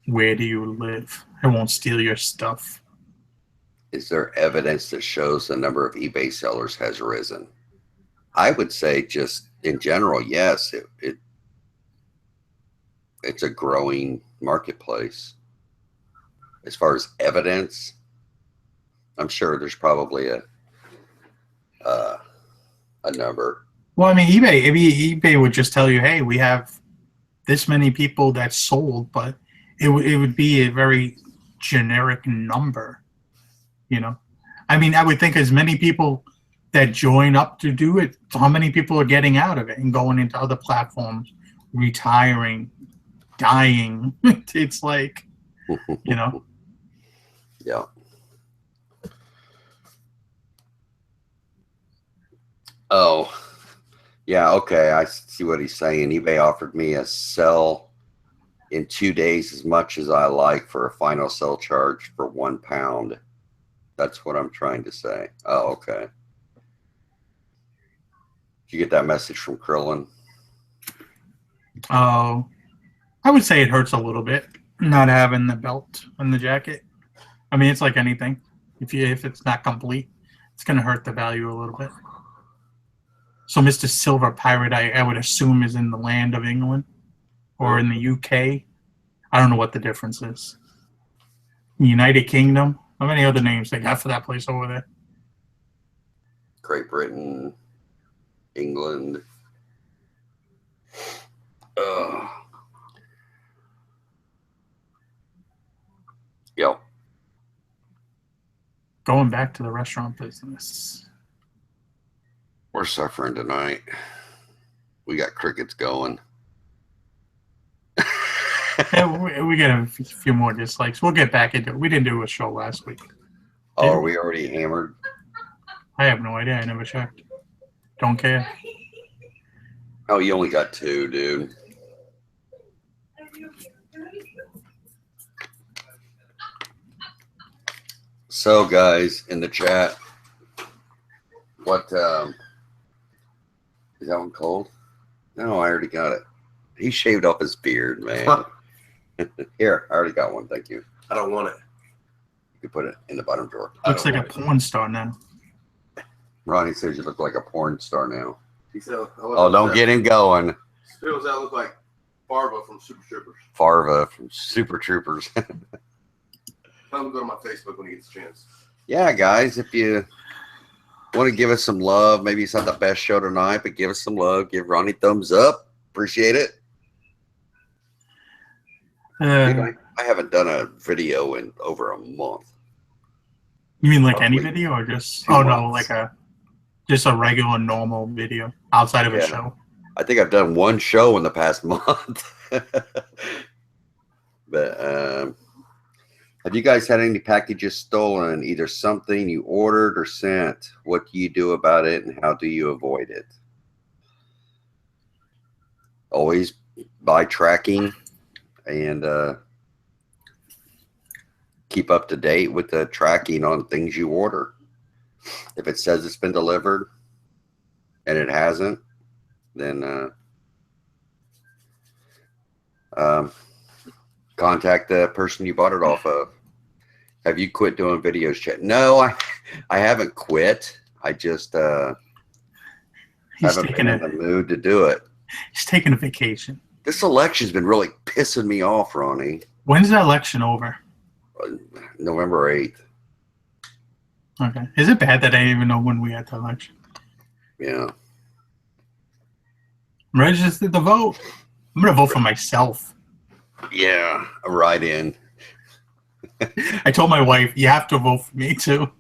Where do you live? I won't steal your stuff. Is there evidence that shows the number of eBay sellers has risen? I would say just in general, yes. It's a growing marketplace. As far as evidence, I'm sure there's probably a number. Well, I mean, eBay would just tell you, hey, we have this many people that sold, but it would be a very generic number, I mean, I would think as many people that join up to do it, how many people are getting out of it and going into other platforms, retiring, dying. It's like, Yeah. Oh, yeah. Okay. I see what he's saying. eBay offered me a sell in 2 days as much as I like for a final sell charge for £1. That's what I'm trying to say. Oh, okay. Did you get that message from Krillin? Oh, I would say it hurts a little bit not having the belt and the jacket. I mean, it's like anything. If it's not complete, it's going to hurt the value a little bit. So Mr. Silver Pirate, I would assume, is in the land of England or in the UK. I don't know what the difference is. United Kingdom. How many other names they got for that place over there? Great Britain, England. Yep. Going back to the restaurant business. We're suffering tonight. We got crickets going. Yeah, we get a few more dislikes. We'll get back into it. We didn't do a show last week. Oh, are we already hammered? I have no idea. I never checked. Don't care. Oh, you only got 2, dude. So, guys, in the chat, what, is that one cold? No, I already got it. He shaved off his beard, man. Here, I already got one. Thank you. I don't want it. You can put it in the bottom drawer. Looks like a porn star now. Ronnie says you look like a porn star now. He said, Oh, don't get him going. Feels that look like Farva from Super Troopers. Farva from Super Troopers. Tell him to go to my Facebook when he gets a chance. Yeah, guys, if you want to give us some love, maybe it's not the best show tonight, but give us some love. Give Ronnie thumbs up. Appreciate it. Dude, I haven't done a video in over a month. You mean like Probably any video or just? 2 Oh no, months. like just a regular normal video outside of a show. I think I've done 1 show in the past month. But have you guys had any packages stolen? Either something you ordered or sent? What do you do about it, and how do you avoid it? Always by tracking and keep up to date with the tracking on things you order. If it says it's been delivered and it hasn't, then contact the person you bought it off of. Have you quit doing videos, Chet? No, I haven't quit. I just haven't been in the mood to do it. He's taking a vacation. This election's been really pissing me off, Ronnie. When's the election over? November 8th. Okay. Is it bad that I didn't even know when we had the election? Yeah. Registered to vote. I'm going to vote for myself. Yeah, a write-in. I told my wife, you have to vote for me too.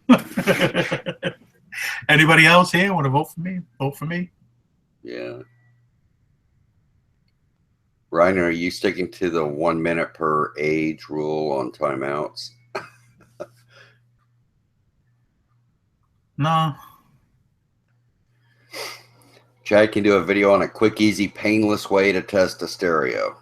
Anybody else here want to vote for me? Vote for me. Yeah. Ryan, are you sticking to the 1 minute per age rule on timeouts? No. Chad can do a video on a quick, easy, painless way to test a stereo.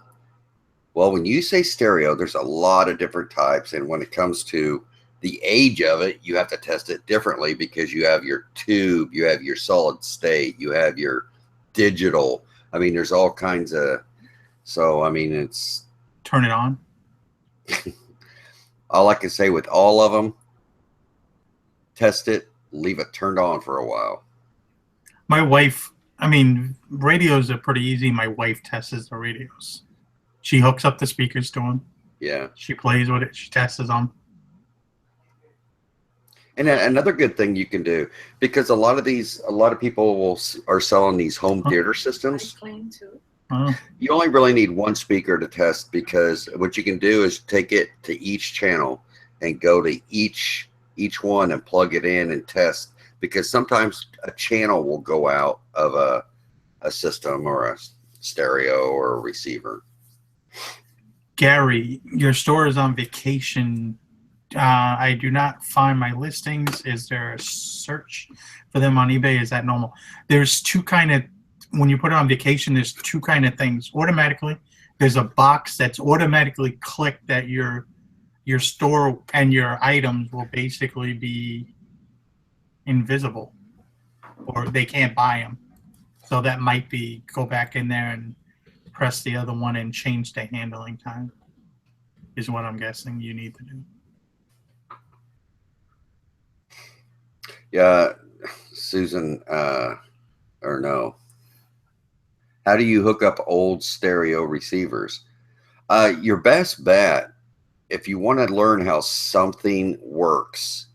Well, when you say stereo, there's a lot of different types. And when it comes to the age of it, you have to test it differently because you have your tube, you have your solid state, you have your digital. I mean, there's all kinds of, so, I mean, it's, Turn it on. all I can say with all of them, test it, leave it turned on for a while. My wife, I mean, radios are pretty easy. My wife tests the radios. She hooks up the speakers to them. Yeah. She plays with it. She tests them. And another good thing you can do, because a lot of people are selling these home theater systems. You only really need one speaker to test, because what you can do is take it to each channel and go to each one and plug it in and test, because sometimes a channel will go out of a system or a stereo or a receiver. Gary, your store is on vacation. I do not find my listings. Is there a search for them on eBay? Is that normal? There's two kind of, when you put it on vacation, there's two kind of things. Automatically, there's a box that's automatically clicked that your store and your items will basically be invisible, or they can't buy them. So that might be, go back in there and press the other one and change the handling time, is what I'm guessing you need to do. Yeah, Susan, or no. How do you hook up old stereo receivers? Your best bet, if you want to learn how something works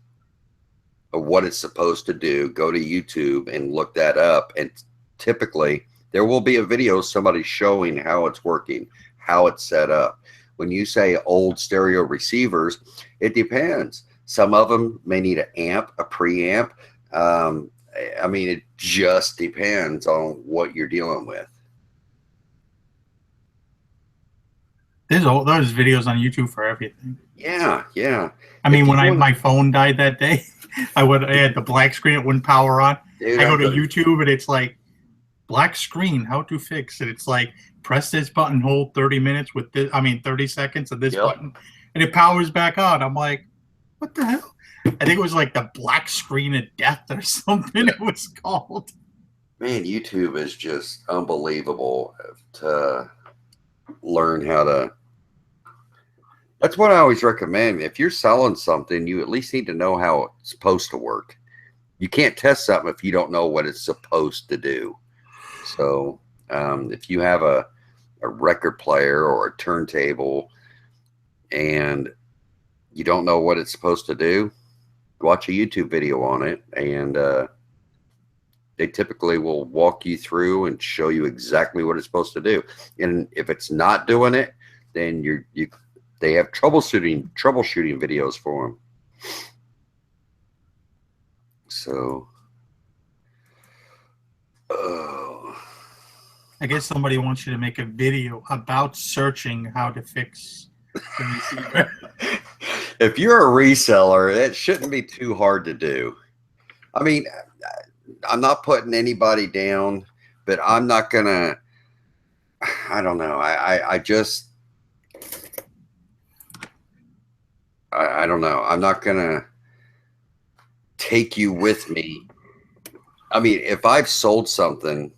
or what it's supposed to do, go to YouTube and look that up. And typically there will be a video, somebody showing how it's working, how it's set up. When you say old stereo receivers, it depends. Some of them may need an amp, a preamp. I mean, it just depends on what you're dealing with. There's videos on YouTube for everything. Yeah, yeah. I mean, when my phone died that day, I had the black screen, it wouldn't power on. Dude, I go to YouTube and it's like, black screen, how to fix it. It's like, press this button, hold 30 minutes with this, 30 seconds of this button, and it powers back on. I'm like, what the hell? I think it was like the black screen of death or something it was called. Man, YouTube is just unbelievable to learn how to. That's what I always recommend. If you're selling something, you at least need to know how it's supposed to work. You can't test something if you don't know what it's supposed to do. So if you have a record player or a turntable and you don't know what it's supposed to do, watch a YouTube video on it, and they typically will walk you through and show you exactly what it's supposed to do. And if it's not doing it, then they have troubleshooting videos for them. So, I guess somebody wants you to make a video about searching how to fix the receiver. If you're a reseller, it shouldn't be too hard to do. I mean, I'm not putting anybody down, but I'm not gonna, I don't know. I don't know. I'm not gonna take you with me. I mean, if I've sold something,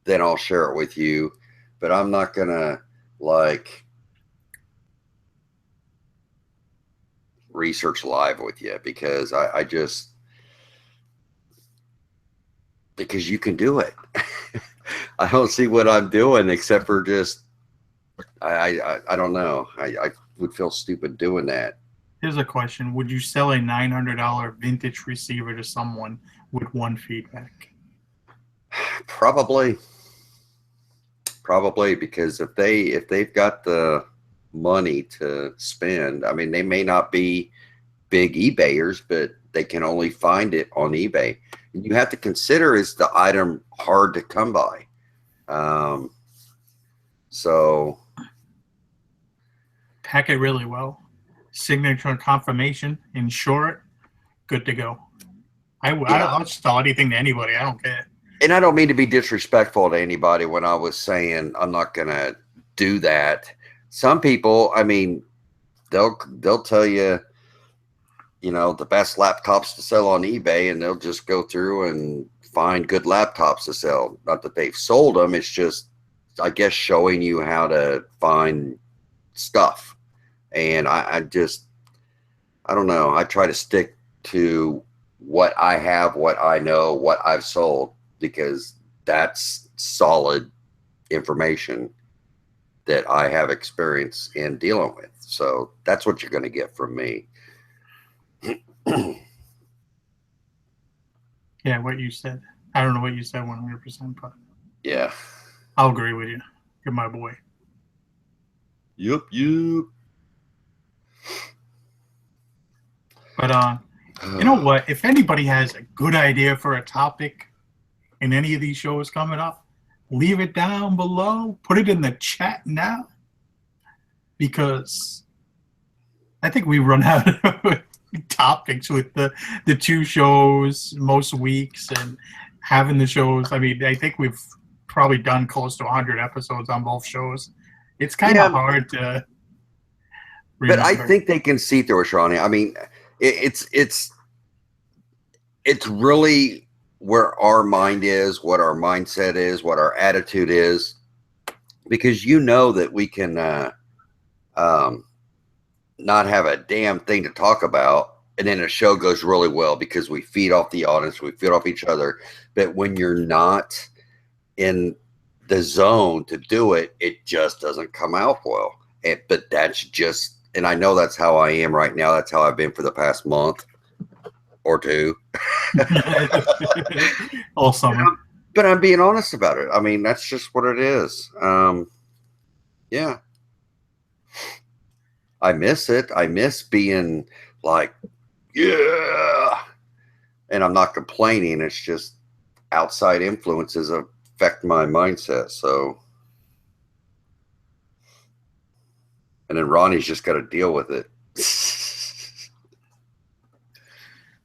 then I'll share it with you, but I'm not gonna like research live with you, because I just, because you can do it. I don't see what I'm doing except for just, I don't know. I would feel stupid doing that. Here's a question. Would you sell a $900 vintage receiver to someone with one feedback? Probably, because if they've got the money to spend, I mean, they may not be big eBayers, but they can only find it on eBay. And you have to consider, is the item hard to come by? So Pack it really well. Signature confirmation, insure it, good to go. I'll sell anything to anybody. I don't care. And I don't mean to be disrespectful to anybody when I was saying I'm not going to do that. Some people, I mean, they'll tell you, you know, the best laptops to sell on eBay, and they'll just go through and find good laptops to sell. Not that they've sold them. It's just, I guess, showing you how to find stuff. And I don't know. I try to stick to what I have, what I know, what I've sold, because that's solid information that I have experience in dealing with. So that's what you're going to get from me. Yeah, what you said. I don't know what you said 100%, but Yeah. I'll agree with you. You're my boy. Yup. But you know what? If anybody has a good idea for a topic in any of these shows coming up, leave it down below. Put it in the chat now, because I think we run out of topics with the two shows most weeks and having the shows. I mean, I think we've probably done close to 100 episodes on both shows. It's kind of hard to remember. But I think they can see through us, Ronnie. I mean, it's really where our mind is, what our mindset is, what our attitude is, because you know that we can not have a damn thing to talk about, and then a show goes really well because we feed off the audience, we feed off each other. But when you're not in the zone to do it, it just doesn't come out well. But that's just, and I know that's how I am right now. That's how I've been for the past month or two. All summer. But I'm being honest about it. I mean, that's just what it is. Yeah. I miss it. I miss being like, yeah. And I'm not complaining. It's just outside influences affect my mindset. So, and then Ronnie's just got to deal with it.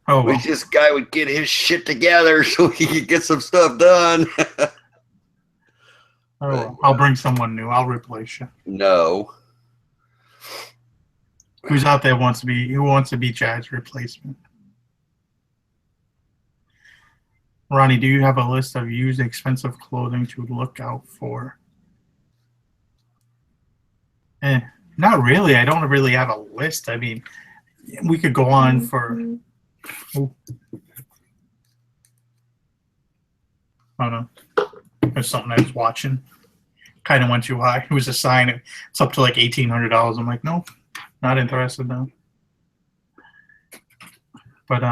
Oh, well. Wish this guy would get his shit together so he could get some stuff done. Oh, I'll bring someone new. I'll replace you. No. Who's out there who wants to be Chad's replacement? Ronnie, do you have a list of used expensive clothing to look out for? Not really. I don't really have a list. I mean, we could go on for. Oh no, there's something I was watching. Kind of went too high. It was a sign. It's up to like $1,800. I'm like, no, not interested now. But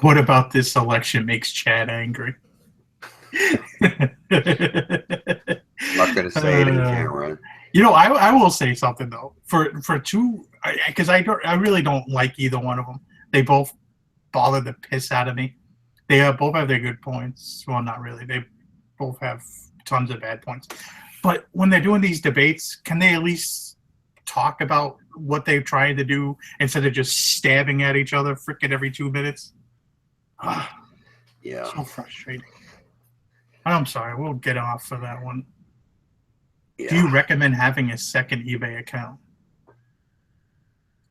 what about this selection makes Chad angry? I'm not going to say it in camera. You know, I will say something though. For two, because I really don't like either one of them. They both bother the piss out of me. They both have their good points. Well, not really. They both have tons of bad points. But when they're doing these debates, can they at least talk about what they're trying to do instead of just stabbing at each other freaking every 2 minutes? Yeah. So frustrating. I'm sorry. We'll get off of that one. Yeah. Do you recommend having a second eBay account? You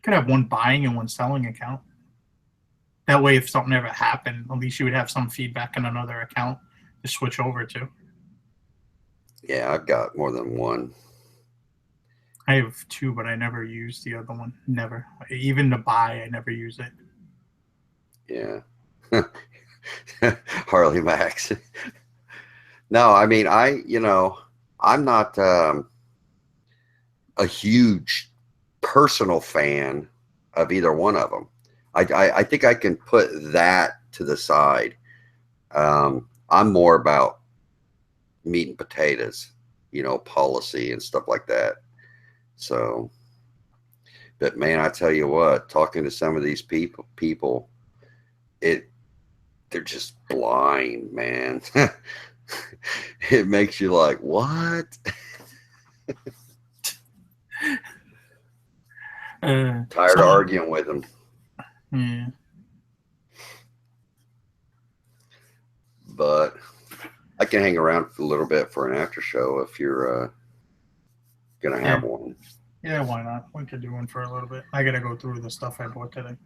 could have one buying and one selling account. That way, if something ever happened, at least you would have some feedback in another account to switch over to. Yeah, I've got more than one. I have two, but I never use the other one. Never. Even to buy, I never use it. Yeah. Harley Max. No, I mean, I'm not a huge personal fan of either one of them. I think I can put that to the side. I'm more about meat and potatoes, policy and stuff like that. So, but man, I tell you what, talking to some of these people, they're just blind, man. It makes you like, what? Tired of arguing with them. Yeah. I can hang around for a little bit for an after show if you're gonna have one. Yeah, why not? We could do one for a little bit. I gotta go through the stuff I bought today.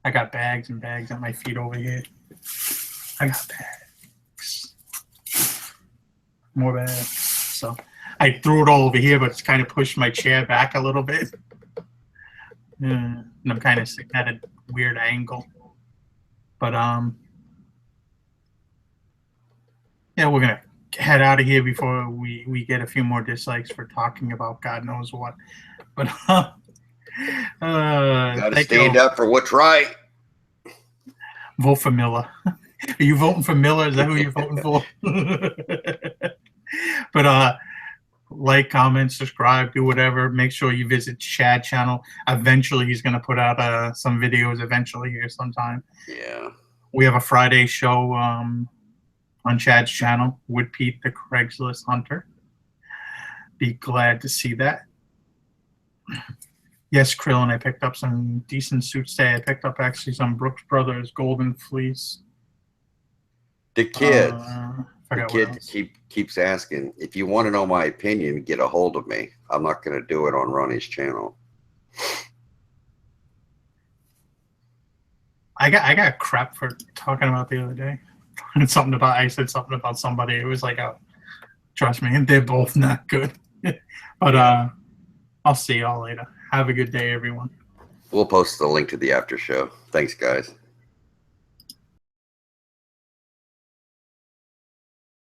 I got bags and bags at my feet over here. I got bags. More bags. So I threw it all over here, but it's kind of pushed my chair back a little bit. And I'm kind of sitting at a weird angle. But yeah, we're gonna head out of here before we get a few more dislikes for talking about God knows what. But Gotta stand up for what's right. Vote for Miller. Are you voting for Miller? Is that who you're voting for? But like, comment, subscribe, do whatever. Make sure you visit Chad's channel. Eventually, he's going to put out some videos eventually here sometime. Yeah. We have a Friday show on Chad's channel with Pete, the Craigslist Hunter. Be glad to see that. Yes, Krillin, I picked up some decent suits today. I picked up actually some Brooks Brothers Golden Fleece. The kid. The Forgot kid what else. keeps asking, if you want to know my opinion, get a hold of me. I'm not going to do it on Ronnie's channel. I got crap for talking about the other day. I said something about somebody. It was like, oh, trust me, they're both not good. But I'll see y'all later. Have a good day, everyone. We'll post the link to the after show. Thanks, guys.